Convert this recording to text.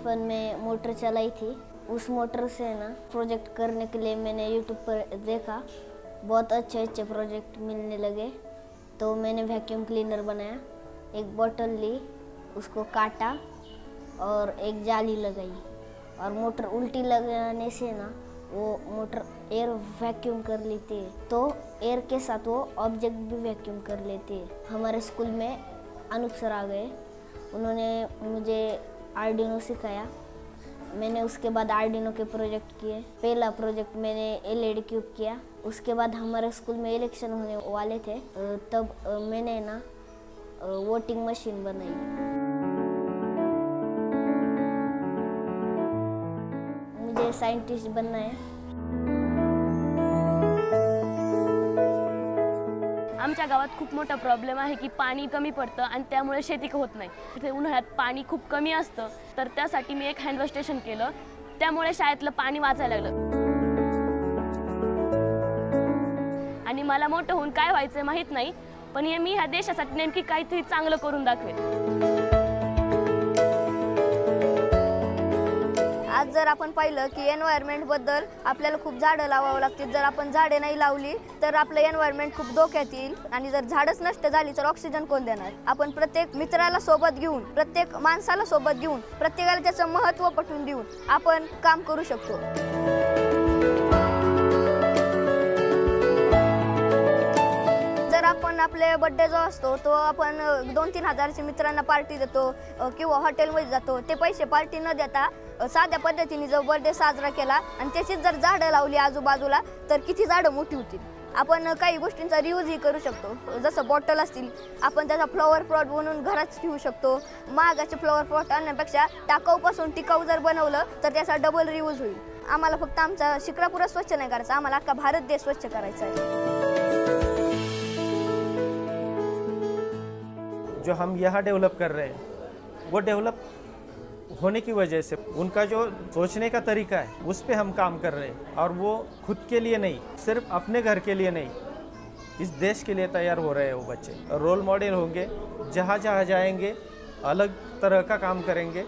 बचपन में मोटर चलाई थी। उस मोटर से ना प्रोजेक्ट करने के लिए मैंने यूट्यूब पर देखा, बहुत अच्छे अच्छे प्रोजेक्ट मिलने लगे। तो मैंने वैक्यूम क्लीनर बनाया। एक बोतल ली, उसको काटा और एक जाली लगाई और मोटर उल्टी लगाने से ना वो मोटर एयर वैक्यूम कर लेती है, तो एयर के साथ वो ऑब्जेक्ट भी वैक्यूम कर लेती है। हमारे स्कूल में अनूप सर आ गए, उन्होंने मुझे आर्डिनो सिखाया। मैंने उसके बाद आर्डिनो के प्रोजेक्ट किए। पहला प्रोजेक्ट मैंने एलईडी क्यूब किया। उसके बाद हमारे स्कूल में इलेक्शन होने वाले थे, तब मैंने ना वोटिंग मशीन बनाई। मुझे साइंटिस्ट बनना है। आमच्या गावात खूप मोठा प्रॉब्लेम आहे की पाणी कमी पडतं आणि त्यामुळे शेती होत नाही। तिथे उन्हाळ्यात पाणी खूप कमी असतं, तर त्यासाठी मी एक हँड वॉश स्टेशन केलं। त्यामुळे शाळेतलं पाणी वाचायला लागलं आणि मला मोठं होऊन काय व्हायचं माहित नाही, पण मी ह्या देशासाठी नेमकी काहीतरी चांगलं करून दाखवेन। आज जर आपण पाहिलं की एन्व्हायरमेंट बद्दल आपल्याला खूप झाडं लावावं लागतील। जर आपण झाडे नाही लावली तर आपलं एन्व्हायरमेंट खूप धोक्यात येईल आणि जर झाडच नष्ट झाली तर ऑक्सिजन कोण देणार? आपण प्रत्येक मित्राला सोबत घेऊन, प्रत्येक माणसाला सोबत घेऊन, प्रत्येकाला त्याचं महत्त्व पटवून देऊन आपण काम करू शकतो। आपण आपले बर्थडे जो असतो तो आपण 2-3 हजारच्या मित्रांना पार्टी देतो किंवा हॉटेलमध्ये जातो। ते पैसे पार्टी न देता साध्या पद्धतीने जो बर्थडे साजरा केला आणि त्याचीच जर झाडं लावली आजूबाजूला तर किती झाडं मोठी होतील। आपण काही गोष्टींचा रियूजही करू शकतो। जसं बॉटल असतील, आपण त्याचा फ्लॉवर पॉट बनवून घरात ठेवू शकतो। महागाचे फ्लॉवर पॉट आणण्यापेक्षा टाकाऊपासून टिकाऊ जर बनवलं तर त्याचा डबल रियूज होईल। आम्हाला फक्त आमचा शिक्रापूरच स्वच्छ नाही करायचा, आम्हाला अख्खा भारत देश स्वच्छ करायचा आहे। जो हम यहाँ डेवलप कर रहे हैं वो डेवलप होने की वजह से उनका जो सोचने का तरीका है उस पे हम काम कर रहे हैं, और वो खुद के लिए नहीं, सिर्फ अपने घर के लिए नहीं, इस देश के लिए तैयार हो रहे हैं। वो बच्चे रोल मॉडल होंगे, जहाँ जहाँ जाएंगे अलग तरह का काम करेंगे।